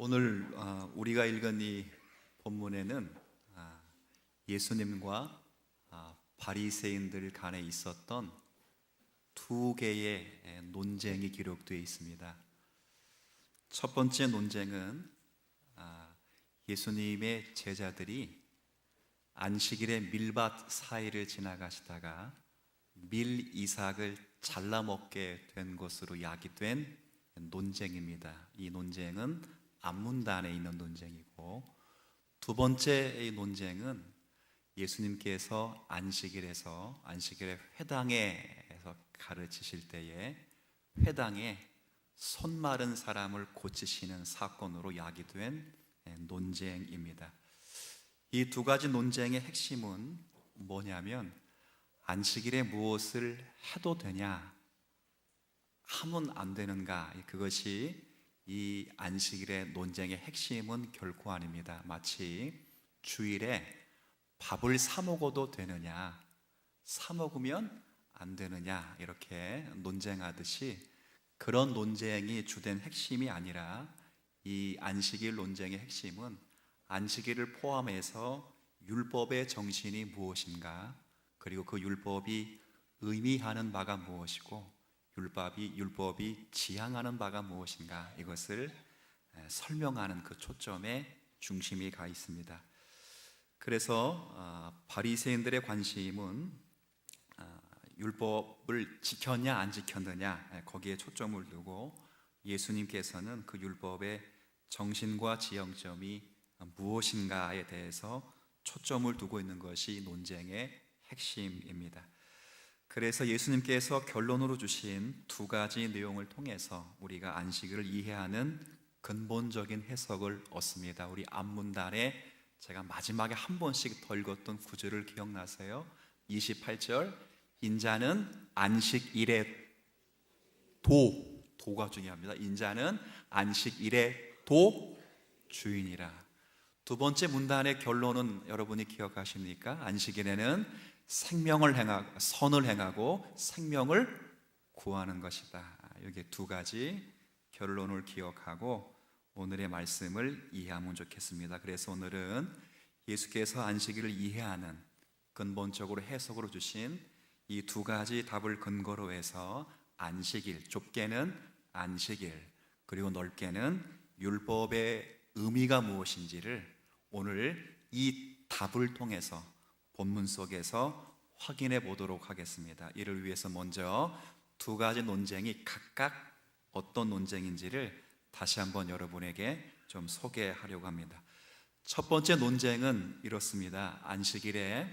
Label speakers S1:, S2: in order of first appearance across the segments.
S1: 오늘 우리가 읽은 이 본문에는 예수님과 바리새인들 간에 있었던 두 개의 논쟁이 기록되어 있습니다. 첫 번째 논쟁은 예수님의 제자들이 안식일에 밀밭 사이를 지나가시다가 밀 이삭을 잘라 먹게 된 것으로 야기된 논쟁입니다. 이 논쟁은 안문단에 있는 논쟁이고, 두 번째 논쟁은 예수님께서 안식일에 회당에서 가르치실 때에 회당에 손 마른 사람을 고치시는 사건으로 야기된 논쟁입니다. 이 두 가지 논쟁의 핵심은 뭐냐면, 안식일에 무엇을 해도 되냐, 하면 안 되는가, 그것이 이 안식일의 논쟁의 핵심은 결코 아닙니다. 마치 주일에 밥을 사 먹어도 되느냐, 사 먹으면 안 되느냐, 이렇게 논쟁하듯이 그런 논쟁이 주된 핵심이 아니라, 이 안식일 논쟁의 핵심은 안식일을 포함해서 율법의 정신이 무엇인가, 그리고 그 율법이 의미하는 바가 무엇이고 율법이 지향하는 바가 무엇인가, 이것을 설명하는 그 초점에 중심이 가 있습니다. 그래서 바리새인들의 관심은 율법을 지켰냐 안 지켰느냐, 거기에 초점을 두고, 예수님께서는 그 율법의 정신과 지향점이 무엇인가에 대해서 초점을 두고 있는 것이 논쟁의 핵심입니다. 그래서 예수님께서 결론으로 주신 두 가지 내용을 통해서 우리가 안식일을 이해하는 근본적인 해석을 얻습니다. 우리 앞문단에 제가 마지막에 한 번씩 더 읽었던 구절을 기억나세요? 28절, 인자는 안식일의 도가 중요합니다. 인자는 안식일의 주인이라. 두 번째 문단의 결론은 여러분이 기억하십니까? 안식일에는 선을 행하고 생명을 구하는 것이다. 여기 두 가지 결론을 기억하고 오늘의 말씀을 이해하면 좋겠습니다. 그래서 오늘은 예수께서 안식일을 이해하는 근본적으로 해석으로 주신 이 두 가지 답을 근거로 해서 안식일, 좁게는 안식일, 그리고 넓게는 율법의 의미가 무엇인지를 오늘 이 답을 통해서 본문 속에서 확인해 보도록 하겠습니다. 이를 위해서 먼저 두 가지 논쟁이 각각 어떤 논쟁인지를 다시 한번 여러분에게 좀 소개하려고 합니다. 첫 번째 논쟁은 이렇습니다. 안식일에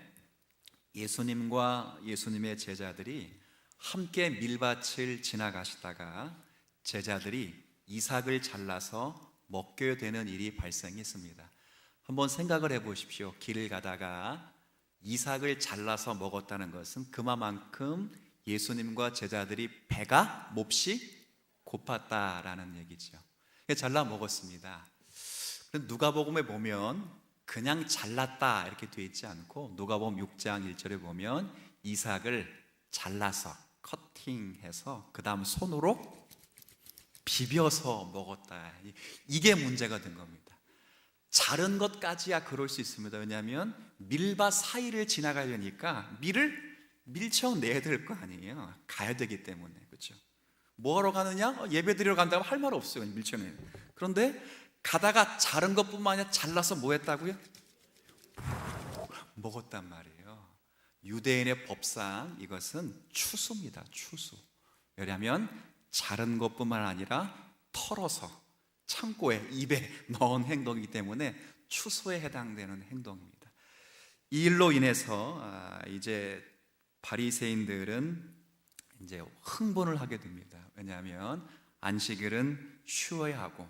S1: 예수님과 예수님의 제자들이 함께 밀밭을 지나가시다가 제자들이 이삭을 잘라서 먹게 되는 일이 발생했습니다. 한번 생각을 해 보십시오. 길을 가다가 이삭을 잘라서 먹었다는 것은 그만큼 예수님과 제자들이 배가 몹시 고팠다라는 얘기죠. 잘라 먹었습니다. 누가복음에 보면 그냥 잘랐다 이렇게 되어 있지 않고, 누가복음 6장 1절에 보면 이삭을 잘라서 커팅해서 그 다음 손으로 비벼서 먹었다. 이게 문제가 된 겁니다. 자른 것까지야 그럴 수 있습니다. 왜냐하면 밀밭 사이를 지나가야 되니까 밀쳐내야 될 거 아니에요. 가야 되기 때문에. 그렇죠? 뭐하러 가느냐? 예배 드리러 간다고 할 말 없어요. 밀쳐내요. 그런데 가다가 자른 것뿐만 아니라 잘라서 뭐 했다고요? 먹었단 말이에요. 유대인의 법상 이것은 추수입니다. 추수. 왜냐하면 자른 것뿐만 아니라 털어서 창고에, 입에 넣은 행동이기 때문에 추수에 해당되는 행동입니다. 이 일로 인해서 이제 바리새인들은 이제 흥분을 하게 됩니다. 왜냐하면 안식일은 쉬어야 하고,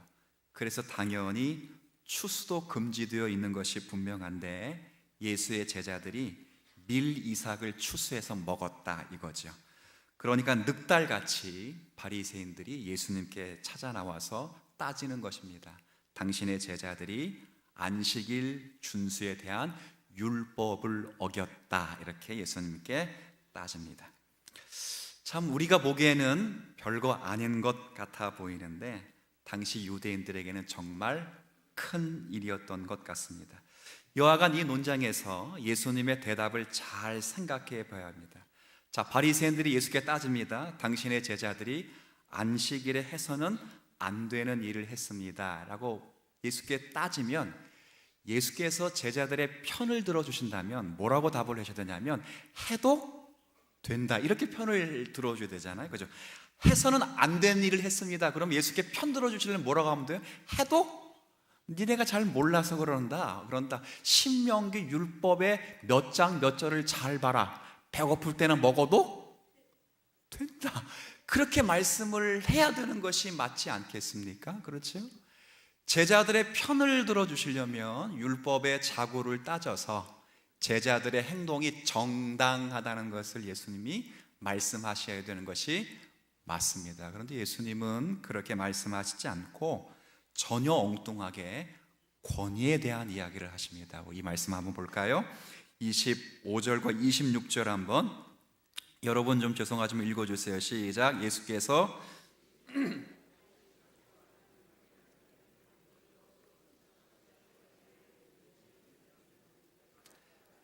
S1: 그래서 당연히 추수도 금지되어 있는 것이 분명한데 예수의 제자들이 밀 이삭을 추수해서 먹었다 이거죠. 그러니까 늑달같이 바리새인들이 예수님께 찾아 나와서 따지는 것입니다. 당신의 제자들이 안식일 준수에 대한 율법을 어겼다, 이렇게 예수님께 따집니다. 참 우리가 보기에는 별거 아닌 것 같아 보이는데 당시 유대인들에게는 정말 큰 일이었던 것 같습니다. 여하간 이 논장에서 예수님의 대답을 잘 생각해 봐야 합니다. 자, 바리새인들이 예수께 따집니다. 당신의 제자들이 안식일에 해서는 안 되는 일을 했습니다 라고 예수께 따지면, 예수께서 제자들의 편을 들어주신다면 뭐라고 답을 하셔야 되냐면, 해도 된다, 이렇게 편을 들어줘야 되잖아요, 그죠? 해서는 안 되는 일을 했습니다. 그럼 예수께 편 들어주시려면 뭐라고 하면 돼요? 해도? 니네가 잘 몰라서 그런다. 신명기 율법의 몇 장 몇 절을 잘 봐라. 배고플 때는 먹어도 된다. 그렇게 말씀을 해야 되는 것이 맞지 않겠습니까? 그렇죠? 제자들의 편을 들어주시려면 율법의 자구를 따져서 제자들의 행동이 정당하다는 것을 예수님이 말씀하셔야 되는 것이 맞습니다. 그런데 예수님은 그렇게 말씀하시지 않고 전혀 엉뚱하게 권위에 대한 이야기를 하십니다. 이 말씀 한번 볼까요? 25절과 26절 한번 여러분 좀 죄송하지만 읽어주세요. 시작. 예수께서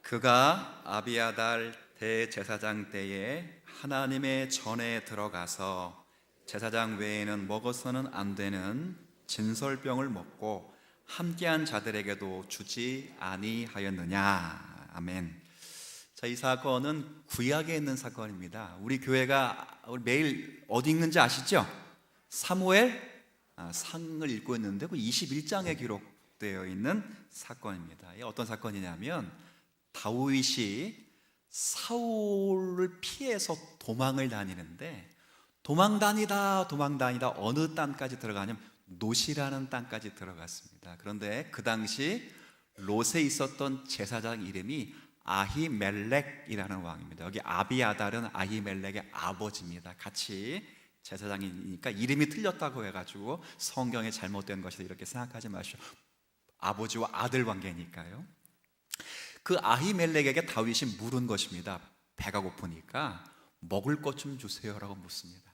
S1: 그가 아비아달 대제사장 때에 하나님의 전에 들어가서 제사장 외에는 먹어서는 안 되는 진설병을 먹고 함께한 자들에게도 주지 아니하였느냐. 아멘. 자, 이 사건은 구약에 있는 사건입니다. 우리 교회가 매일 어디 읽는지 아시죠? 사무엘 상을 읽고 있는데 그 21장에 기록되어 있는 사건입니다. 이게 어떤 사건이냐면, 다윗이 사울을 피해서 도망을 다니는데 도망 다니다 어느 땅까지 들어가냐면 노시라는 땅까지 들어갔습니다. 그런데 그 당시 롯에 있었던 제사장 이름이 아히멜렉이라는 왕입니다. 여기 아비아달은 아히멜렉의 아버지입니다. 같이 제사장이니까 이름이 틀렸다고 해가지고 성경에 잘못된 것이다 이렇게 생각하지 마시오. 아버지와 아들 관계니까요. 그 아히멜렉에게 다윗이 물은 것입니다. 배가 고프니까 먹을 것 좀 주세요라고 묻습니다.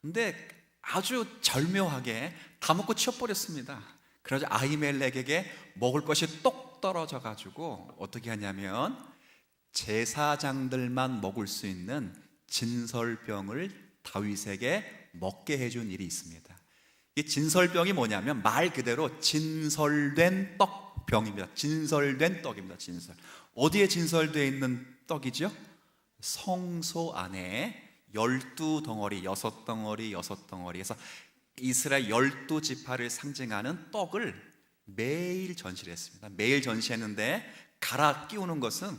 S1: 근데 아주 절묘하게 다 먹고 치워버렸습니다. 그래서 아히멜렉에게 먹을 것이 똑 떨어져 가지고 어떻게 하냐면 제사장들만 먹을 수 있는 진설병을 다윗에게 먹게 해준 일이 있습니다. 이 진설병이 뭐냐면 말 그대로 진설된 떡병입니다. 진설된 떡입니다. 진설. 어디에 진설되어 있는 떡이죠? 성소 안에 12덩어리, 6덩어리 해서 이스라엘 12지파를 상징하는 떡을 매일 전시를 했습니다. 매일 전시했는데 갈아 치우는 것은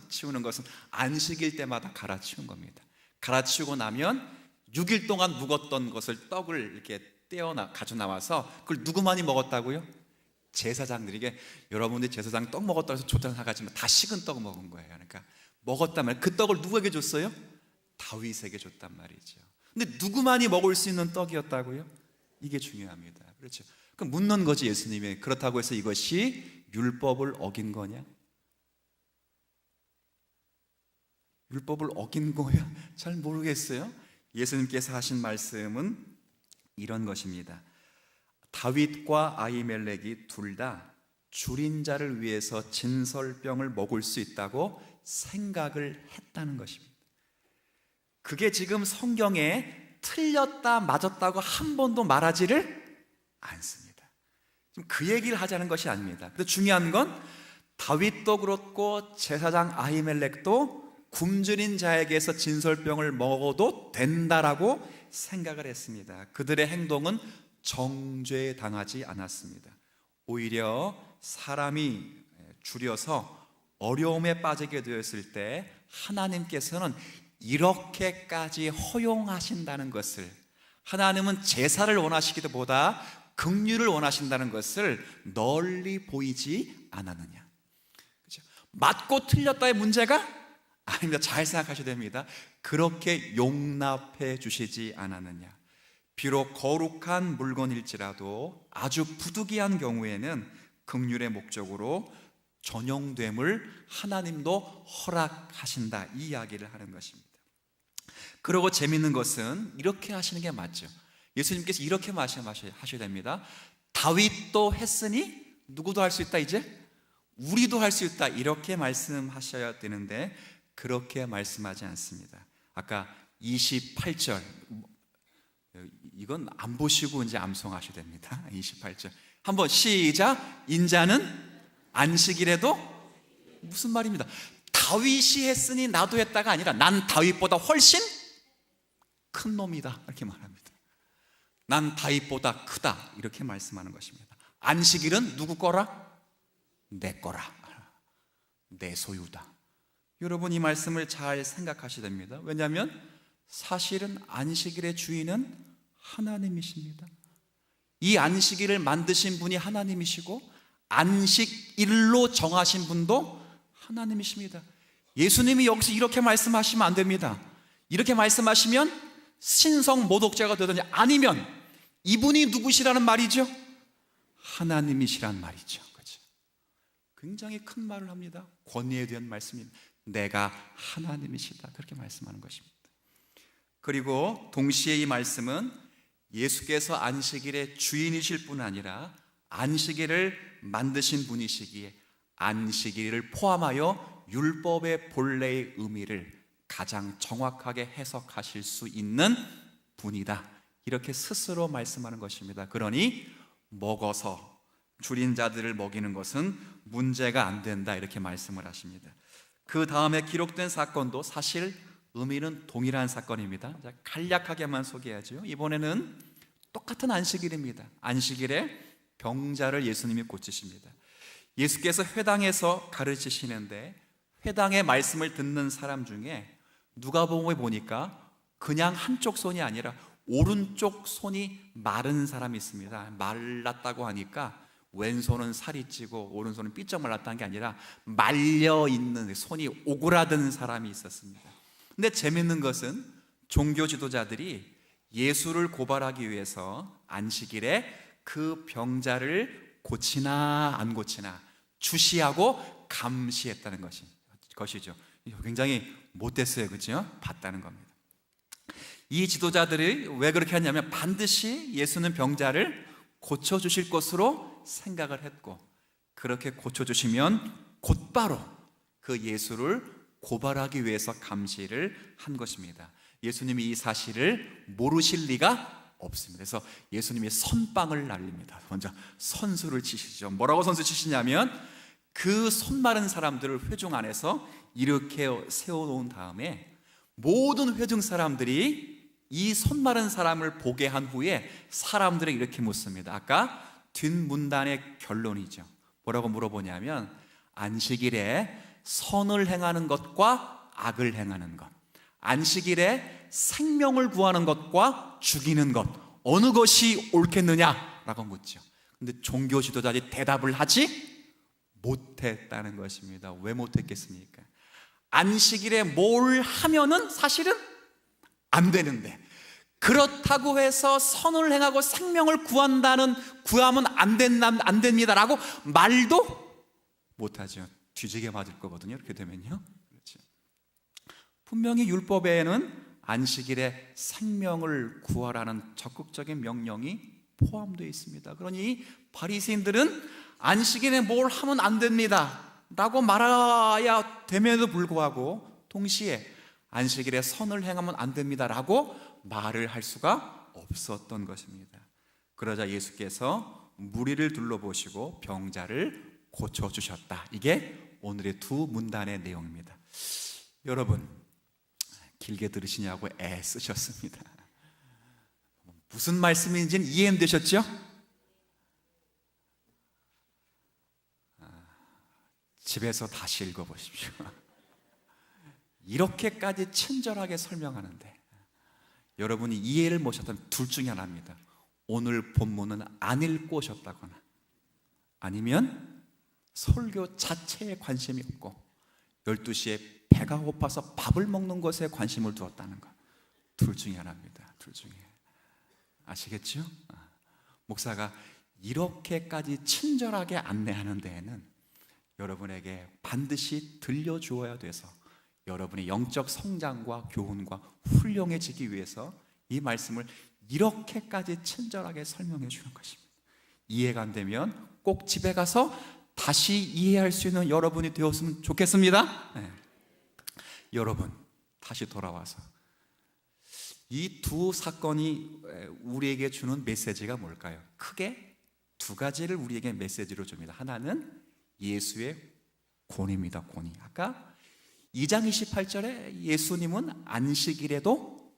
S1: 안식일 때마다 갈아 치운 겁니다. 갈아 치우고 나면 6일 동안 묵었던 것을 떡을 이렇게 가져 나와서 그걸 누구만이 먹었다고요? 제사장들에게. 여러분들이 제사장 떡 먹었다고 해서 좋다는 생각하지만 다 식은 떡 먹은 거예요. 그러니까 먹었다면 그 떡을 누구에게 줬어요? 다윗에게 줬단 말이죠. 근데 누구만이 먹을 수 있는 떡이었다고요? 이게 중요합니다. 그렇죠. 그럼 묻는 거지 예수님이. 그렇다고 해서 이것이 율법을 어긴 거냐? 율법을 어긴 거야? 잘 모르겠어요. 예수님께서 하신 말씀은 이런 것입니다. 다윗과 아히멜렉이 둘 다 줄인 자를 위해서 진설병을 먹을 수 있다고 생각을 했다는 것입니다. 그게 지금 성경에 틀렸다 맞았다고 한 번도 말하지를 않습니다. 지금 그 얘기를 하자는 것이 아닙니다. 근데 중요한 건 다윗도 그렇고 제사장 아히멜렉도 굶주린 자에게서 진설병을 먹어도 된다라고 생각을 했습니다. 그들의 행동은 정죄당하지 않았습니다. 오히려 사람이 줄여서 어려움에 빠지게 되었을 때 하나님께서는 이렇게까지 허용하신다는 것을, 하나님은 제사를 원하시기보다 긍휼을 원하신다는 것을 널리 보이지 않았느냐. 그렇죠? 맞고 틀렸다의 문제가 아닙니다. 잘 생각하셔야 됩니다. 그렇게 용납해 주시지 않았느냐. 비록 거룩한 물건일지라도 아주 부득이한 경우에는 긍휼의 목적으로 전용됨을 하나님도 허락하신다, 이 이야기를 하는 것입니다. 그리고 재밌는 것은 이렇게 하시는 게 맞죠. 예수님께서 이렇게 말씀하셔야 됩니다. 다윗도 했으니 누구도 할 수 있다, 이제 우리도 할 수 있다, 이렇게 말씀하셔야 되는데 그렇게 말씀하지 않습니다. 아까 28절, 이건 안 보시고 이제 암송하셔야 됩니다. 28절 한번 시작. 인자는 안식일에도, 무슨 말입니다. 다윗이 했으니 나도 했다가 아니라 난 다윗보다 훨씬 큰 놈이다, 이렇게 말합니다. 난 다윗보다 크다, 이렇게 말씀하는 것입니다. 안식일은 누구 거라? 내 거라, 내 소유다. 여러분, 이 말씀을 잘 생각하셔야 됩니다. 왜냐하면 사실은 안식일의 주인은 하나님이십니다. 이 안식일을 만드신 분이 하나님이시고 안식일로 정하신 분도 하나님이십니다. 예수님이 여기서 이렇게 말씀하시면 안 됩니다. 이렇게 말씀하시면 신성 모독죄가 되더니, 아니면 이분이 누구시라는 말이죠? 하나님이시란 말이죠. 그렇죠? 굉장히 큰 말을 합니다. 권위에 대한 말씀입니다. 내가 하나님이시다, 그렇게 말씀하는 것입니다. 그리고 동시에 이 말씀은 예수께서 안식일의 주인이실 뿐 아니라 안식일을 만드신 분이시기에 안식일을 포함하여 율법의 본래의 의미를 가장 정확하게 해석하실 수 있는 분이다, 이렇게 스스로 말씀하는 것입니다. 그러니 먹어서 줄인 자들을 먹이는 것은 문제가 안 된다, 이렇게 말씀을 하십니다. 그 다음에 기록된 사건도 사실 의미는 동일한 사건입니다. 간략하게만 소개하죠. 이번에는 똑같은 안식일입니다. 안식일에 병자를 예수님이 고치십니다. 예수께서 회당에서 가르치시는데 회당의 말씀을 듣는 사람 중에 누가복음에 보니까 그냥 한쪽 손이 아니라 오른쪽 손이 마른 사람이 있습니다. 말랐다고 하니까 왼손은 살이 찌고 오른손은 삐쩍 말랐다는 게 아니라 말려있는, 손이 오그라든 사람이 있었습니다. 근데 재밌는 것은 종교 지도자들이 예수를 고발하기 위해서 안식일에 그 병자를 고치나 안 고치나 주시하고 감시했다는 것이죠. 굉장히 못됐어요, 그렇죠? 봤다는 겁니다. 이 지도자들이 왜 그렇게 했냐면 반드시 예수는 병자를 고쳐주실 것으로 생각을 했고, 그렇게 고쳐주시면 곧바로 그 예수를 고발하기 위해서 감시를 한 것입니다. 예수님이 이 사실을 모르실 리가 없습니다. 그래서 예수님이 선빵을 날립니다. 먼저 선수를 치시죠. 뭐라고 선수 치시냐면 그 손 마른 사람들을 회중 안에서 이렇게 세워놓은 다음에 모든 회중 사람들이 이 손 마른 사람을 보게 한 후에 사람들에게 이렇게 묻습니다. 아까 뒷문단의 결론이죠. 뭐라고 물어보냐면 안식일에 선을 행하는 것과 악을 행하는 것, 안식일에 생명을 구하는 것과 죽이는 것, 어느 것이 옳겠느냐라고 묻죠. 근데 종교 지도자들이 대답을 하지 못했다는 것입니다. 왜 못했겠습니까? 안식일에 뭘 하면은 사실은 안 되는데, 그렇다고 해서 선을 행하고 생명을 구하면 안 됩니다라고 말도 못하죠. 뒤지게 맞을 거거든요, 이렇게 되면요. 그렇죠. 분명히 율법에는 안식일에 생명을 구하라는 적극적인 명령이 포함되어 있습니다. 그러니 바리새인들은 안식일에 뭘 하면 안 됩니다 라고 말해야 됨에도 불구하고 동시에 안식일에 선을 행하면 안 됩니다 라고 말을 할 수가 없었던 것입니다. 그러자 예수께서 무리를 둘러보시고 병자를 고쳐주셨다. 이게 오늘의 두 문단의 내용입니다. 여러분, 길게 들으시냐고 애쓰셨습니다. 무슨 말씀인지는 이해되셨죠? 집에서 다시 읽어보십시오. 이렇게까지 친절하게 설명하는데 여러분이 이해를 못하면 둘 중에 하나입니다. 오늘 본문은 안 읽고 오셨다거나 아니면 설교 자체에 관심이 없고 12시에 배가 고파서 밥을 먹는 것에 관심을 두었다는 것. 둘 중에 하나입니다. 둘 중에. 아시겠죠? 목사가 이렇게까지 친절하게 안내하는 데에는 여러분에게 반드시 들려주어야 돼서 여러분의 영적 성장과 교훈과 훌륭해지기 위해서 이 말씀을 이렇게까지 친절하게 설명해 주는 것입니다. 이해가 안 되면 꼭 집에 가서 다시 이해할 수 있는 여러분이 되었으면 좋겠습니다. 네. 여러분, 다시 돌아와서 이 두 사건이 우리에게 주는 메시지가 뭘까요? 크게 두 가지를 우리에게 메시지로 줍니다. 하나는 예수의 권위입니다. 권위. 아까 2장 28절에 예수님은 안식일에도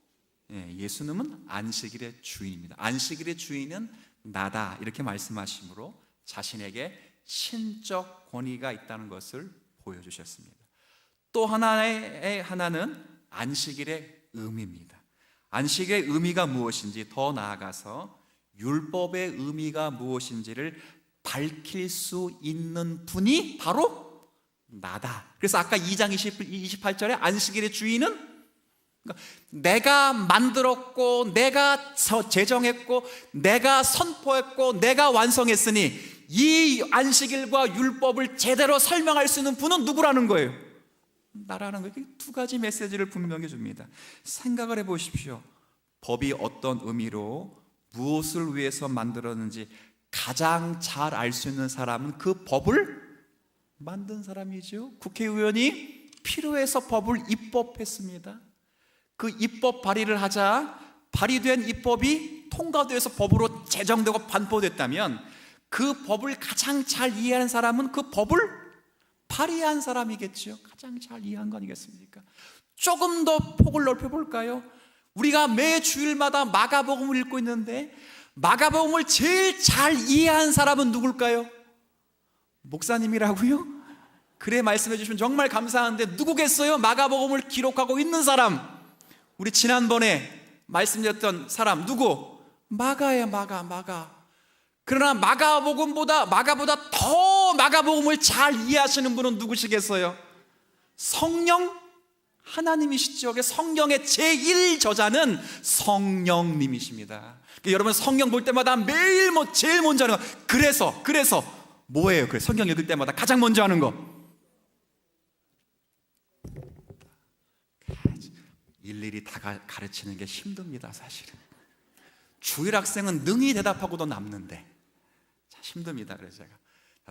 S1: 예수님은 안식일의 주인입니다. 안식일의 주인은 나다 이렇게 말씀하시므로 자신에게 신적 권위가 있다는 것을 보여주셨습니다. 또 하나는 안식일의 의미입니다. 안식의 의미가 무엇인지, 더 나아가서 율법의 의미가 무엇인지를 밝힐 수 있는 분이 바로 나다. 그래서 아까 2장 28절에 안식일의 주인은 내가 만들었고 내가 제정했고 내가 선포했고 내가 완성했으니 이 안식일과 율법을 제대로 설명할 수 있는 분은 누구라는 거예요? 나라는 거예요. 두 가지 메시지를 분명히 줍니다. 생각을 해보십시오. 법이 어떤 의미로 무엇을 위해서 만들었는지 가장 잘 알 수 있는 사람은 그 법을 만든 사람이죠. 국회의원이 필요해서 법을 입법했습니다. 그 입법 발의를 하자 발의된 입법이 통과돼서 법으로 제정되고 반포됐다면 그 법을 가장 잘 이해하는 사람은 그 법을 발의한 사람이겠죠. 가장 잘 이해한 거 아니겠습니까? 조금 더 폭을 넓혀볼까요? 우리가 매 주일마다 마가복음을 읽고 있는데 마가복음을 제일 잘 이해한 사람은 누굴까요? 목사님이라고요? 그래 말씀해 주시면 정말 감사한데 누구겠어요? 마가복음을 기록하고 있는 사람, 우리 지난번에 말씀드렸던 사람 누구? 마가예요. 마가. 그러나 마가보다 더 마가복음을 잘 이해하시는 분은 누구시겠어요? 성령 하나님이시죠. 성경의 제1저자는 성령님이십니다. 여러분 성경 볼 때마다 매일 제일 먼저 하는 거, 그래서 뭐예요? 그래 성경 읽을 때마다 가장 먼저 하는 거, 일일이 다 가르치는 게 힘듭니다. 사실은 주일 학생은 능히 대답하고도 남는데 힘듭니다. 그래서 제가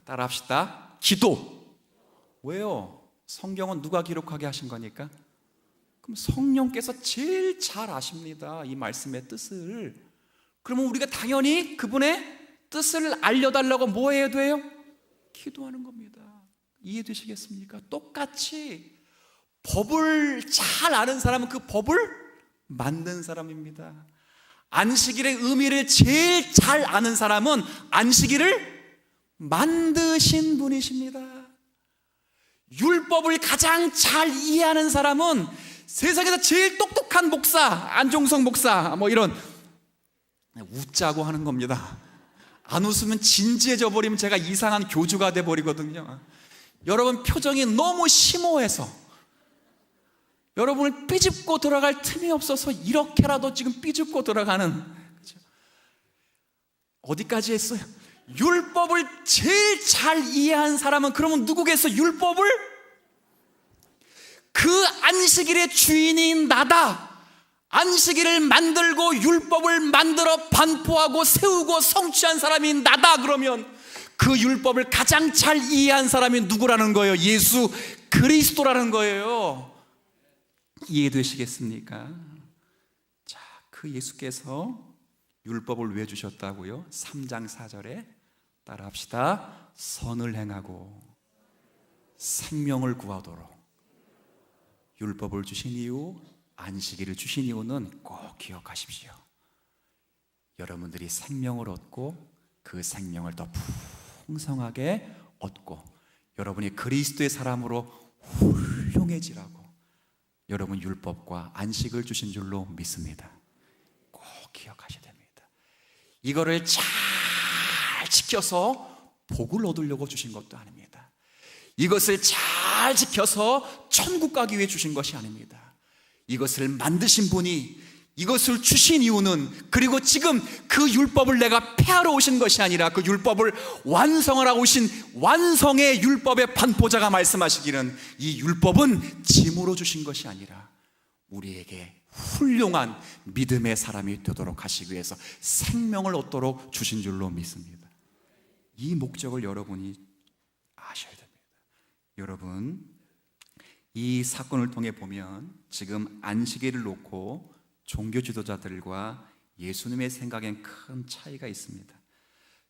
S1: 따라 합시다. 기도. 왜요? 성경은 누가 기록하게 하신 거니까? 그럼 성령께서 제일 잘 아십니다. 이 말씀의 뜻을. 그러면 우리가 당연히 그분의 뜻을 알려달라고 뭐 해야 돼요? 기도하는 겁니다. 이해되시겠습니까? 똑같이 법을 잘 아는 사람은 그 법을 만든 사람입니다. 안식일의 의미를 제일 잘 아는 사람은 안식일을 만드신 분이십니다. 율법을 가장 잘 이해하는 사람은 세상에서 제일 똑똑한 목사, 안종석 목사 이런 웃자고 하는 겁니다. 안 웃으면 진지해져 버리면 제가 이상한 교주가 돼 버리거든요. 여러분 표정이 너무 심오해서 여러분을 삐집고 들어갈 틈이 없어서 이렇게라도 지금 삐집고 들어가는, 그렇죠? 어디까지 했어요? 율법을 제일 잘 이해한 사람은 그러면 누구겠어? 율법을? 그 안식일의 주인인 나다. 안식일을 만들고 율법을 만들어 반포하고 세우고 성취한 사람이 나다. 그러면 그 율법을 가장 잘 이해한 사람이 누구라는 거예요? 예수 그리스도라는 거예요. 이해되시겠습니까? 자, 그 예수께서 율법을 왜 주셨다고요? 3장 4절에 따라 합시다. 선을 행하고 생명을 구하도록 율법을 주신 이유, 안식일을 주신 이유는 꼭 기억하십시오. 여러분들이 생명을 얻고 그 생명을 더 풍성하게 얻고 여러분이 그리스도의 사람으로 훌륭해지라고 여러분 율법과 안식을 주신 줄로 믿습니다. 꼭 기억하셔야 됩니다. 이거를 잘 지켜서 복을 얻으려고 주신 것도 아닙니다. 이것을 잘 지켜서 천국 가기 위해 주신 것이 아닙니다. 이것을 만드신 분이, 이것을 주신 이유는, 그리고 지금 그 율법을 내가 폐하러 오신 것이 아니라 그 율법을 완성하러 오신 완성의 율법의 반포자가 말씀하시기는 이 율법은 짐으로 주신 것이 아니라 우리에게 훌륭한 믿음의 사람이 되도록 하시기 위해서 생명을 얻도록 주신 줄로 믿습니다. 이 목적을 여러분이 아셔야 됩니다. 여러분, 이 사건을 통해 보면 지금 안식일을 놓고 종교 지도자들과 예수님의 생각엔 큰 차이가 있습니다.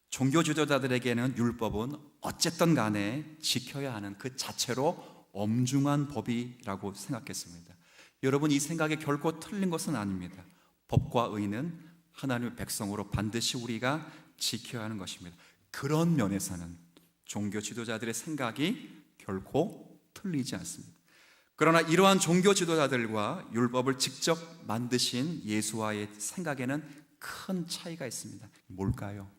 S1: 종교 지도자들에게는 율법은 어쨌든 간에 지켜야 하는 그 자체로 엄중한 법이라고 생각했습니다. 여러분, 이 생각에 결코 틀린 것은 아닙니다. 법과 의는 하나님의 백성으로 반드시 우리가 지켜야 하는 것입니다. 그런 면에서는 종교 지도자들의 생각이 결코 틀리지 않습니다. 그러나 이러한 종교 지도자들과 율법을 직접 만드신 예수와의 생각에는 큰 차이가 있습니다. 뭘까요?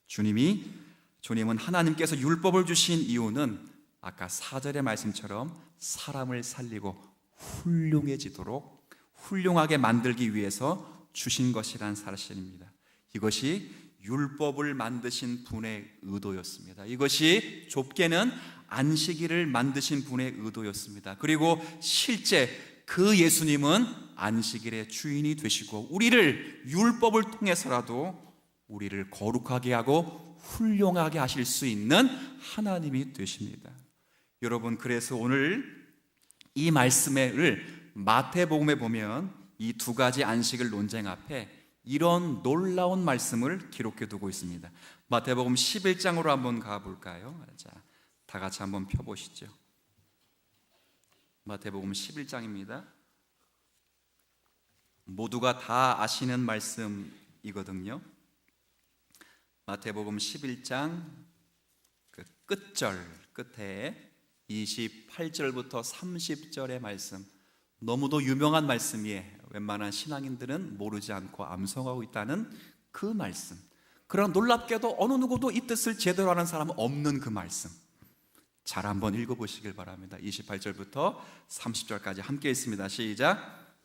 S1: 주님은 하나님께서 율법을 주신 이유는 아까 4절의 말씀처럼 사람을 살리고 훌륭해지도록 훌륭하게 만들기 위해서 주신 것이란 사실입니다. 이것이 율법을 만드신 분의 의도였습니다. 이것이 좁게는 안식일을 만드신 분의 의도였습니다. 그리고 실제 그 예수님은 안식일의 주인이 되시고 우리를 율법을 통해서라도 우리를 거룩하게 하고 훌륭하게 하실 수 있는 하나님이 되십니다. 여러분, 그래서 오늘 이 말씀을 마태복음에 보면 이 두 가지 안식일 논쟁 앞에 이런 놀라운 말씀을 기록해 두고 있습니다. 마태복음 11장으로 한번 가볼까요? 자, 다 같이 한번 펴보시죠. 마태복음 11장입니다. 모두가 다 아시는 말씀이거든요. 마태복음 11장 그 끝절 끝에 28절부터 30절의 말씀, 너무도 유명한 말씀이에요. 웬만한 신앙인들은 모르지 않고 암송하고 있다는 그 말씀. 그러나 놀랍게도 어느 누구도 이 뜻을 제대로 아는 사람은 없는 그 말씀. 잘 한번 읽어보시길 바랍니다. 28절부터 30절까지 함께 있습니다. 시작.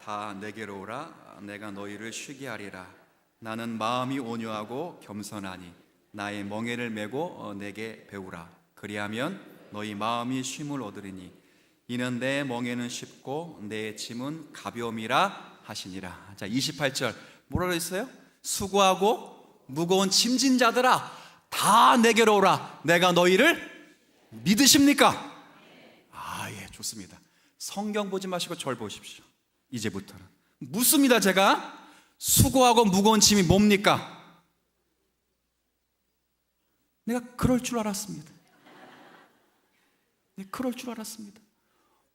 S1: 다 내게로 오라. 내가 너희를 쉬게 하리라. 나는 마음이 온유하고 겸손하니 나의 멍에를 메고 내게 배우라. 그리하면 너희 마음이 쉼을 얻으리니 이는 내 멍에는 쉽고 내 짐은 가벼움이라 하시니라. 자, 28절 뭐라 그랬어요? 수고하고 무거운 짐진 자들아 다 내게로 오라. 내가 너희를 믿으십니까? 예, 좋습니다. 성경 보지 마시고 절 보십시오. 이제부터는 묻습니다. 제가 수고하고 무거운 짐이 뭡니까? 내가 그럴 줄 알았습니다. 그럴 줄 알았습니다.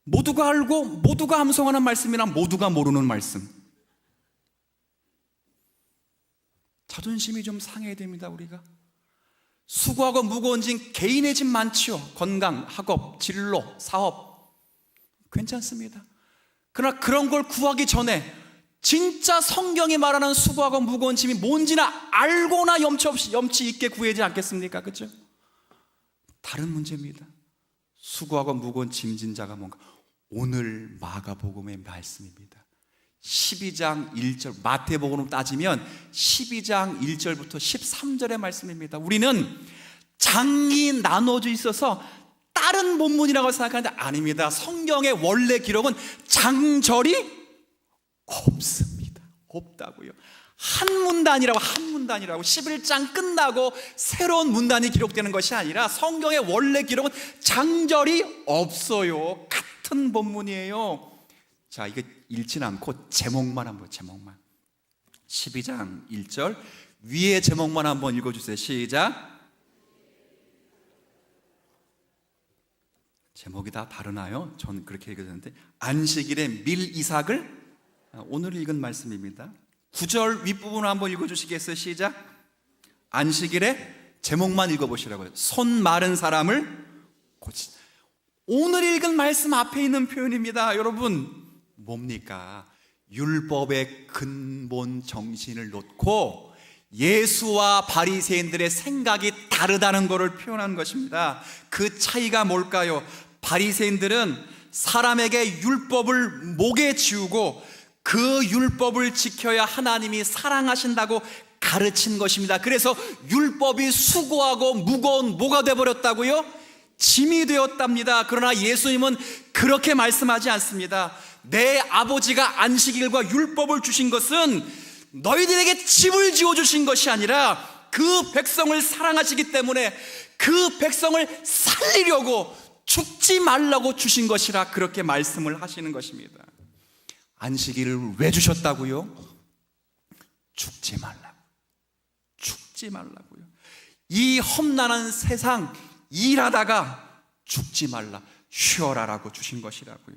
S1: 모두가 알고 모두가 암송하는 말씀이나 모두가 모르는 말씀. 자존심이 좀 상해야 됩니다. 우리가 수고하고 무거운 짐, 개인의 짐 많지요. 건강, 학업, 진로, 사업 괜찮습니다. 그러나 그런 걸 구하기 전에 진짜 성경이 말하는 수고하고 무거운 짐이 뭔지나 알고나 염치 있게 구해야지 않겠습니까? 그렇죠? 다른 문제입니다. 수고하고 무거운 짐진 자가 뭔가. 오늘 마가복음의 말씀입니다. 12장 1절, 마태복음으로 따지면 12장 1절부터 13절의 말씀입니다. 우리는 장이 나눠져 있어서 다른 본문이라고 생각하는데 아닙니다. 성경의 원래 기록은 장절이 없습니다. 없다고요. 한 문단이라고 11장 끝나고 새로운 문단이 기록되는 것이 아니라 성경의 원래 기록은 장절이 없어요. 같은 본문이에요. 자, 이거 읽진 않고 제목만 한번, 제목만 12장 1절 위에 제목만 한번 읽어주세요. 시작. 제목이 다 다르나요? 저는 그렇게 읽었는데 안식일에 밀 이삭을 오늘 읽은 말씀입니다. 9절 윗부분 한번 읽어주시겠어요? 시작. 안식일에 제목만 읽어보시라고요. 손 마른 사람을 고치. 오늘 읽은 말씀 앞에 있는 표현입니다. 여러분 뭡니까? 율법의 근본 정신을 놓고 예수와 바리새인들의 생각이 다르다는 것을 표현한 것입니다. 그 차이가 뭘까요? 바리새인들은 사람에게 율법을 목에 지우고 그 율법을 지켜야 하나님이 사랑하신다고 가르친 것입니다. 그래서 율법이 수고하고 무거운 뭐가 되어버렸다고요? 짐이 되었답니다. 그러나 예수님은 그렇게 말씀하지 않습니다. 내 아버지가 안식일과 율법을 주신 것은 너희들에게 집을 지어주신 것이 아니라 그 백성을 사랑하시기 때문에 그 백성을 살리려고 죽지 말라고 주신 것이라 그렇게 말씀을 하시는 것입니다. 안식일을 왜 주셨다고요? 죽지 말라고. 죽지 말라고요. 이 험난한 세상 일하다가 죽지 말라, 쉬어라라고 주신 것이라고요.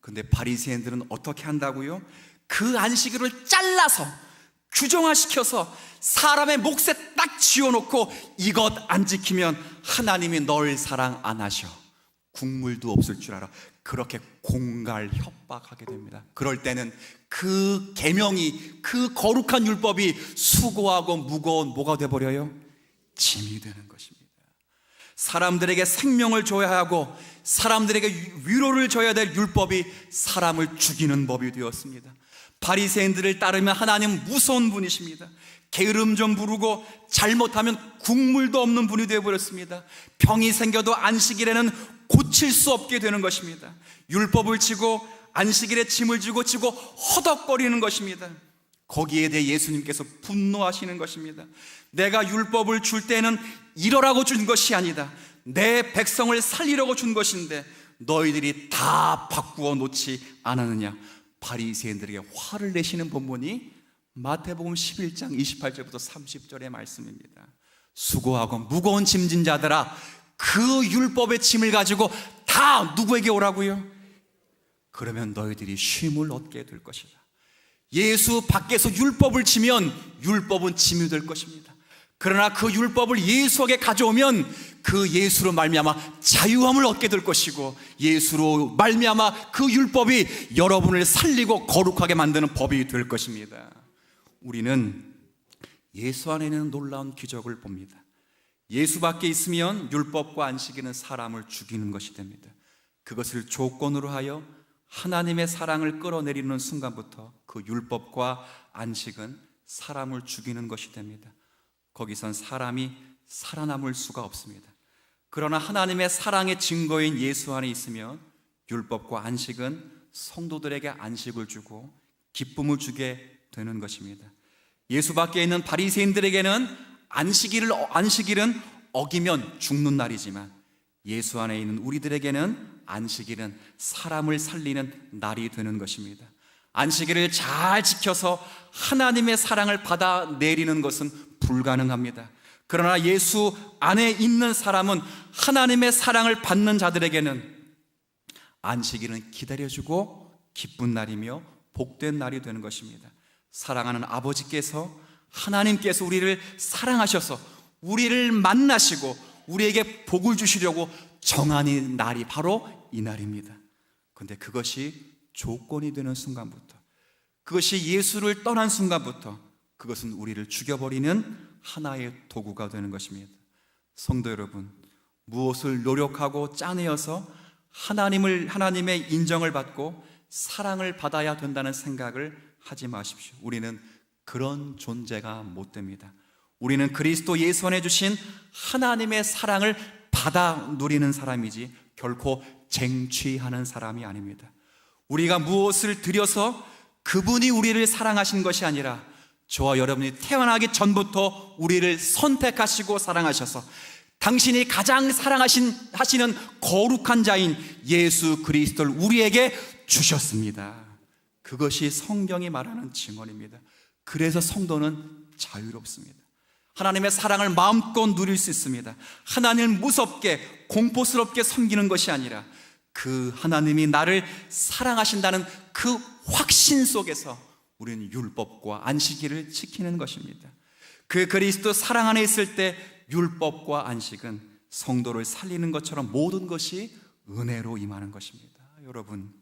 S1: 근데 바리새인들은 어떻게 한다고요? 그 안식일을 잘라서 규정화시켜서 사람의 몫에 딱 지어놓고 이것 안 지키면 하나님이 널 사랑 안 하셔, 국물도 없을 줄 알아, 그렇게 공갈 협박하게 됩니다. 그럴 때는 그 계명이, 그 거룩한 율법이 수고하고 무거운 뭐가 돼버려요? 짐이 되는 것입니다. 사람들에게 생명을 줘야 하고 사람들에게 위로를 줘야 될 율법이 사람을 죽이는 법이 되었습니다. 바리새인들을 따르면 하나님은 무서운 분이십니다. 게으름 좀 부르고 잘못하면 국물도 없는 분이 되어버렸습니다. 병이 생겨도 안식일에는 고칠 수 없게 되는 것입니다. 율법을 지고 안식일에 짐을 지고 허덕거리는 것입니다. 거기에 대해 예수님께서 분노하시는 것입니다. 내가 율법을 줄 때는 이러라고 준 것이 아니다, 내 백성을 살리려고 준 것인데 너희들이 다 바꾸어 놓지 않았느냐. 바리새인들에게 화를 내시는 본문이 마태복음 11장 28절부터 30절의 말씀입니다. 수고하고 무거운 짐진 자들아, 그 율법의 짐을 가지고 다 누구에게 오라고요? 그러면 너희들이 쉼을 얻게 될 것이다. 예수 밖에서 율법을 지면 율법은 짐이 될 것입니다. 그러나 그 율법을 예수에게 가져오면 그 예수로 말미암아 자유함을 얻게 될 것이고, 예수로 말미암아 그 율법이 여러분을 살리고 거룩하게 만드는 법이 될 것입니다. 우리는 예수 안에는 놀라운 기적을 봅니다. 예수 밖에 있으면 율법과 안식일은 사람을 죽이는 것이 됩니다. 그것을 조건으로 하여 하나님의 사랑을 끌어내리는 순간부터 그 율법과 안식은 사람을 죽이는 것이 됩니다. 거기선 사람이 살아남을 수가 없습니다. 그러나 하나님의 사랑의 증거인 예수 안에 있으면 율법과 안식은 성도들에게 안식을 주고 기쁨을 주게 되는 것입니다. 예수 밖에 있는 바리새인들에게는 안식일은 어기면 죽는 날이지만, 예수 안에 있는 우리들에게는 안식일은 사람을 살리는 날이 되는 것입니다. 안식일을 잘 지켜서 하나님의 사랑을 받아내리는 것은 불가능합니다. 그러나 예수 안에 있는 사람은 하나님의 사랑을 받는 자들에게는 안식일은 기다려주고 기쁜 날이며 복된 날이 되는 것입니다. 사랑하는 아버지께서, 하나님께서 우리를 사랑하셔서 우리를 만나시고 우리에게 복을 주시려고 정한 날이 바로 이 날입니다. 그런데 그것이 조건이 되는 순간부터, 그것이 예수를 떠난 순간부터 그것은 우리를 죽여버리는 하나의 도구가 되는 것입니다. 성도 여러분, 무엇을 노력하고 짜내어서 하나님의 인정을 받고 사랑을 받아야 된다는 생각을 하지 마십시오. 우리는 그런 존재가 못 됩니다. 우리는 그리스도 예수 안에 주신 하나님의 사랑을 받아 누리는 사람이지 결코 쟁취하는 사람이 아닙니다. 우리가 무엇을 들여서 그분이 우리를 사랑하신 것이 아니라 저와 여러분이 태어나기 전부터 우리를 선택하시고 사랑하셔서 당신이 가장 사랑하시는 거룩한 자인 예수 그리스도를 우리에게 주셨습니다. 그것이 성경이 말하는 증언입니다. 그래서 성도는 자유롭습니다. 하나님의 사랑을 마음껏 누릴 수 있습니다. 하나님을 무섭게 공포스럽게 섬기는 것이 아니라 그 하나님이 나를 사랑하신다는 그 확신 속에서 우리는 율법과 안식일을 지키는 것입니다. 그 그리스도 사랑 안에 있을 때 율법과 안식은 성도를 살리는 것처럼 모든 것이 은혜로 임하는 것입니다. 여러분,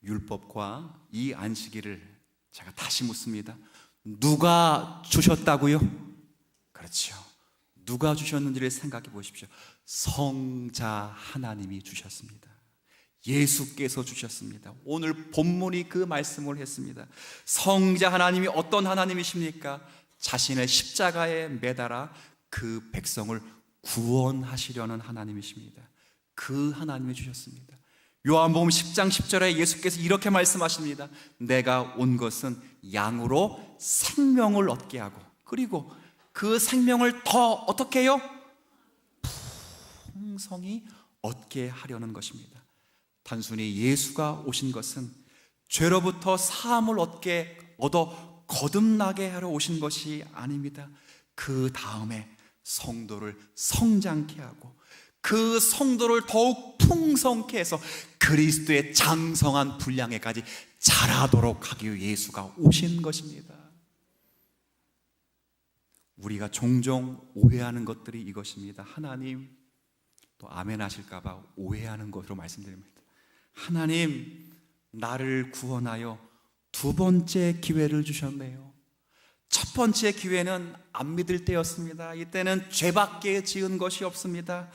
S1: 율법과 이 안식일을 제가 다시 묻습니다. 누가 주셨다고요? 그렇죠. 누가 주셨는지를 생각해 보십시오. 성자 하나님이 주셨습니다. 예수께서 주셨습니다. 오늘 본문이 그 말씀을 했습니다. 성자 하나님이 어떤 하나님이십니까? 자신의 십자가에 매달아 그 백성을 구원하시려는 하나님이십니다. 그 하나님이 주셨습니다. 요한복음 10장 10절에 예수께서 이렇게 말씀하십니다. 내가 온 것은 양으로 생명을 얻게 하고, 그리고 그 생명을 더 어떻게 해요? 풍성히 얻게 하려는 것입니다. 단순히 예수가 오신 것은 죄로부터 사함을 얻어 거듭나게 하러 오신 것이 아닙니다. 그 다음에 성도를 성장케 하고 그 성도를 더욱 풍성케 해서 그리스도의 장성한 분량에까지 자라도록 하기 위해 예수가 오신 것입니다. 우리가 종종 오해하는 것들이 이것입니다. 하나님, 또 아멘 하실까 봐 오해하는 것으로 말씀드립니다. 하나님, 나를 구원하여 두 번째 기회를 주셨네요. 첫 번째 기회는 안 믿을 때였습니다. 이때는 죄밖에 지은 것이 없습니다.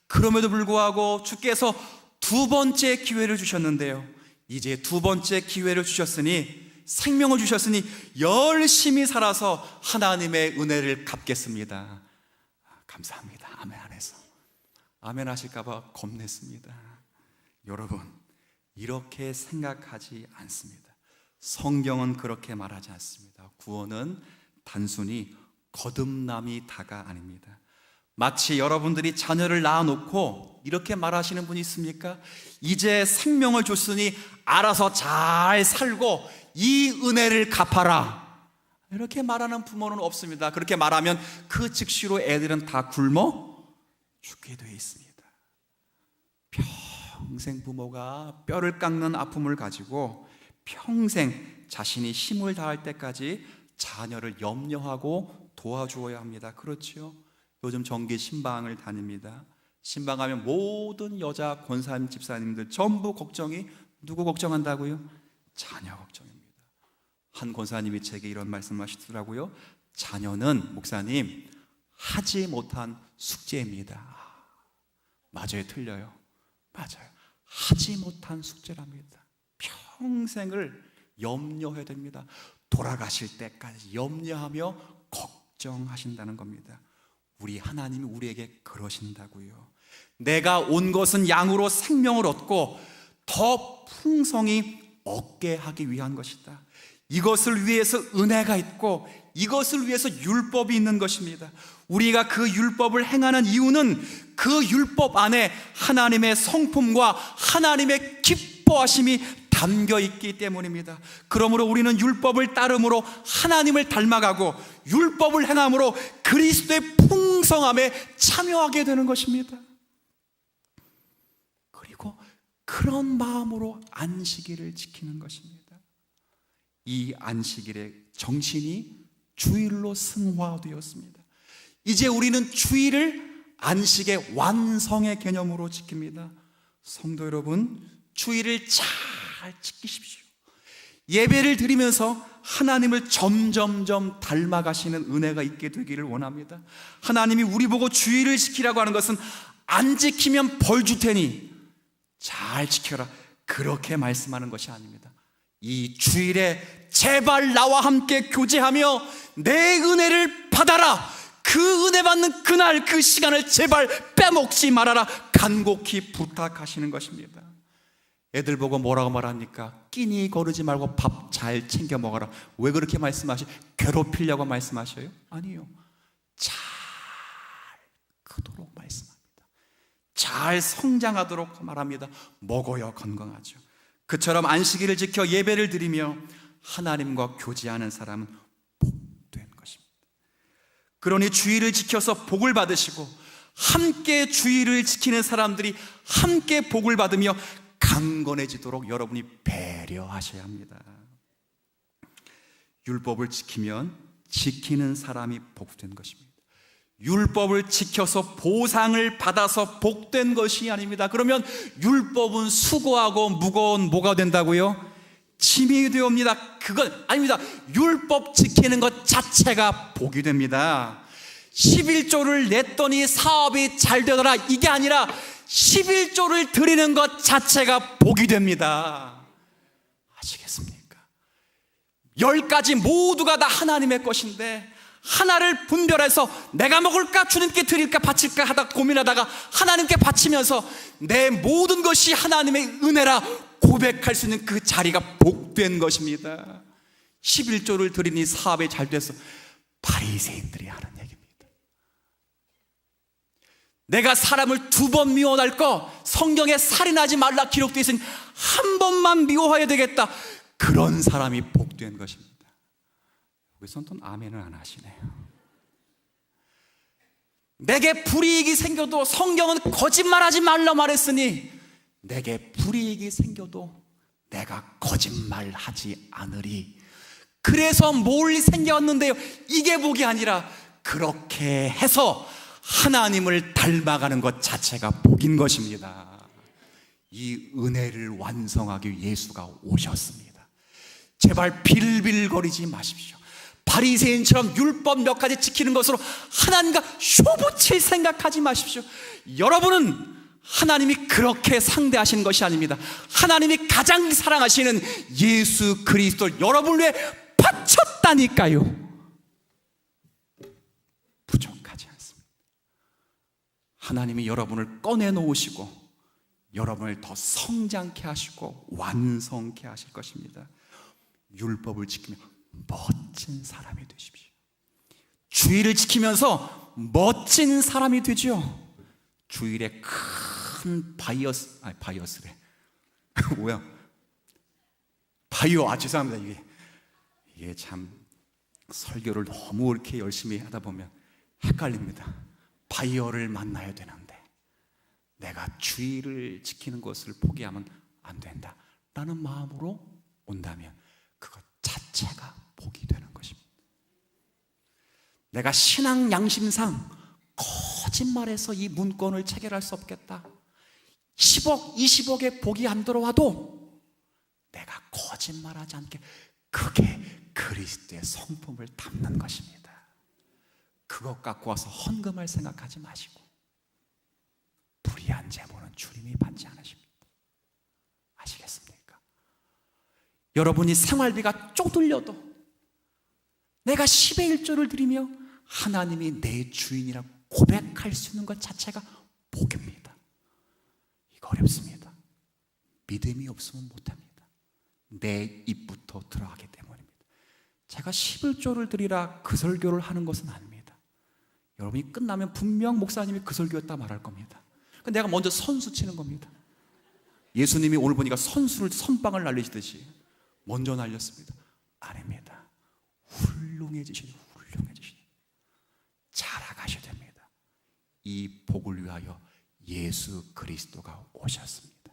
S1: 그럼에도 불구하고 주께서 두 번째 기회를 주셨는데요, 이제 두 번째 기회를 주셨으니, 생명을 주셨으니 열심히 살아서 하나님의 은혜를 갚겠습니다. 감사합니다. 아멘 안 해서. 아멘 하실까 봐 겁냈습니다. 여러분, 이렇게 생각하지 않습니다. 성경은 그렇게 말하지 않습니다. 구원은 단순히 거듭남이 다가 아닙니다. 마치 여러분들이 자녀를 낳아놓고 이렇게 말하시는 분이 있습니까? 이제 생명을 줬으니 알아서 잘 살고 이 은혜를 갚아라, 이렇게 말하는 부모는 없습니다. 그렇게 말하면 그 즉시로 애들은 다 굶어 죽게 되어 있습니다. 평생 부모가 뼈를 깎는 아픔을 가지고 평생 자신이 힘을 다할 때까지 자녀를 염려하고 도와주어야 합니다. 그렇지요? 요즘 정기 신방을 다닙니다. 신방하면 모든 여자 권사님 집사님들 전부 걱정이 누구 걱정한다고요? 자녀 걱정입니다. 한 권사님이 제게 이런 말씀하시더라고요. 자녀는 목사님 하지 못한 숙제입니다. 맞아요, 틀려요? 맞아요. 하지 못한 숙제랍니다. 평생을 염려해야 됩니다. 돌아가실 때까지 염려하며 걱정하신다는 겁니다. 우리 하나님이 우리에게 그러신다고요. 내가 온 것은 양으로 생명을 얻고 더 풍성히 얻게 하기 위한 것이다. 이것을 위해서 은혜가 있고 이것을 위해서 율법이 있는 것입니다. 우리가 그 율법을 행하는 이유는 그 율법 안에 하나님의 성품과 하나님의 기뻐하심이 담겨 있기 때문입니다. 그러므로 우리는 율법을 따름으로 하나님을 닮아가고 율법을 행함으로 그리스도의 풍성함에 참여하게 되는 것입니다. 그리고 그런 마음으로 안식일을 지키는 것입니다. 이 안식일의 정신이 주일로 승화되었습니다. 이제 우리는 주일을 안식의 완성의 개념으로 지킵니다. 성도 여러분, 주일을 잘 지키십시오. 예배를 드리면서 하나님을 점점점 닮아가시는 은혜가 있게 되기를 원합니다. 하나님이 우리 보고 주일을 지키라고 하는 것은 안 지키면 벌 줄 테니 잘 지켜라, 그렇게 말씀하는 것이 아닙니다. 이 주일에 제발 나와 함께 교제하며 내 은혜를 받아라, 그 은혜 받는 그날 그 시간을 제발 빼먹지 말아라, 간곡히 부탁하시는 것입니다. 애들 보고 뭐라고 말합니까? 끼니 거르지 말고 밥 잘 챙겨 먹어라. 왜 그렇게 말씀하셔요? 괴롭히려고 말씀하셔요? 아니요, 잘 크도록 말씀합니다. 잘 성장하도록 말합니다. 먹어야 건강하죠. 그처럼 안식일을 지켜 예배를 드리며 하나님과 교제하는 사람은 복된 것입니다. 그러니 주일을 지켜서 복을 받으시고 함께 주일을 지키는 사람들이 함께 복을 받으며 강건해지도록 여러분이 배려하셔야 합니다. 율법을 지키면 지키는 사람이 복된 것입니다. 율법을 지켜서 보상을 받아서 복된 것이 아닙니다. 그러면 율법은 수고하고 무거운 뭐가 된다고요? 짐이 되옵니다. 그건 아닙니다. 율법 지키는 것 자체가 복이 됩니다. 11조를 냈더니 사업이 잘 되더라, 이게 아니라 11조를 드리는 것 자체가 복이 됩니다. 아시겠습니까? 10가지 모두가 다 하나님의 것인데
S2: 하나를 분별해서 내가 먹을까 주님께 드릴까 바칠까 하다 고민하다가 하나님께 바치면서 내 모든 것이 하나님의 은혜라 고백할 수 있는 그 자리가 복된 것입니다. 11조를 드리니 사업이 잘 돼서 바리새인들이 하는 얘기입니다. 내가 사람을 2번 미워할 거 성경에 살인하지 말라 기록되어 있으니 한 번만 미워해야 되겠다. 그런 사람이 복된 것입니다. 여기서는 또 아멘을 안 하시네요. 내게 불이익이 생겨도 성경은 거짓말하지 말라 말했으니 내게 불이익이 생겨도 내가 거짓말하지 않으리. 그래서 뭘 생겼는데요, 이게 복이 아니라 그렇게 해서 하나님을 닮아가는 것 자체가 복인 것입니다. 이 은혜를 완성하기 위해 예수가 오셨습니다. 제발 빌빌거리지 마십시오. 바리새인처럼 율법 몇 가지 지키는 것으로 하나님과 쇼붙일 생각하지 마십시오. 여러분은 하나님이 그렇게 상대하시는 것이 아닙니다. 하나님이 가장 사랑하시는 예수 그리스도를 여러분을 위해 바쳤다니까요. 부족하지 않습니다. 하나님이 여러분을 꺼내놓으시고 여러분을 더 성장케 하시고 완성케 하실 것입니다. 율법을 지키며 멋진 사람이 되십시오. 주일을 지키면서 멋진 사람이 되죠. 주일에 큰 바이어스래 뭐야? 죄송합니다. 이게 참 설교를 너무 이렇게 열심히 하다 보면 헷갈립니다. 바이어를 만나야 되는데 내가 주일을 지키는 것을 포기하면 안 된다 라는 마음으로 온다면 그것 자체가 복이 되는 것입니다. 내가 신앙 양심상 거짓말해서 이 문건을 체결할 수 없겠다, 10억, 20억의 복이 안 들어와도 내가 거짓말하지 않게, 그게 그리스도의 성품을 담는 것입니다. 그것 갖고 와서 헌금할 생각하지 마시고 불의한 제보는 주님이 받지 않으십니다. 아시겠습니까? 여러분이 생활비가 쪼들려도 내가 10의 1조를 드리며 하나님이 내 주인이라 고백할 수 있는 것 자체가 복입니다. 이거 어렵습니다. 믿음이 없으면 못합니다. 내 입부터 들어가기 때문입니다. 제가 11조를 드리라 그 설교를 하는 것은 아닙니다. 여러분이 끝나면 분명 목사님이 그 설교였다 말할 겁니다. 내가 먼저 선수 치는 겁니다. 예수님이 오늘 보니까 선빵을 날리시듯이 먼저 날렸습니다. 아닙니다. 훌륭해지시니 자라가셔야 됩니다. 이 복을 위하여 예수 그리스도가 오셨습니다.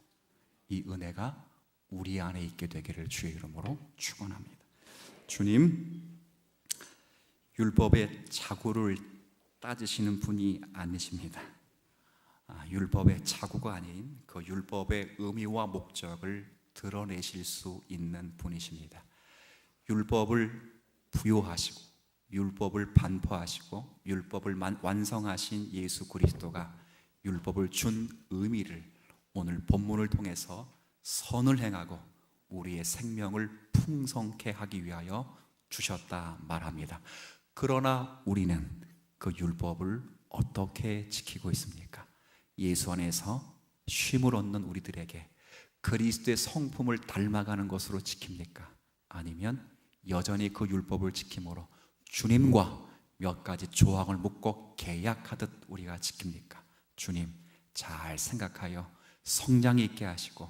S2: 이 은혜가 우리 안에 있게 되기를 주의 이름으로 축원합니다. 주님, 율법의 자구를 따지시는 분이 아니십니다. 율법의 자구가 아닌 그 율법의 의미와 목적을 드러내실 수 있는 분이십니다. 율법을 부요하시고 율법을 반포하시고 율법을 완성하신 예수 그리스도가 율법을 준 의미를 오늘 본문을 통해서 선을 행하고 우리의 생명을 풍성케 하기 위하여 주셨다 말합니다. 그러나 우리는 그 율법을 어떻게 지키고 있습니까? 예수 안에서 쉼을 얻는 우리들에게 그리스도의 성품을 닮아가는 것으로 지킵니까? 아니면 여전히 그 율법을 지킴으로 주님과 몇 가지 조항을 묶고 계약하듯 우리가 지킵니까? 주님, 잘 생각하여 성장이 있게 하시고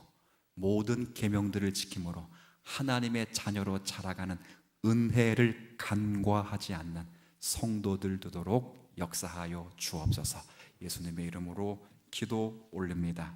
S2: 모든 계명들을 지킴으로 하나님의 자녀로 자라가는 은혜를 간과하지 않는 성도들 되도록 역사하여 주옵소서. 예수님의 이름으로 기도 올립니다.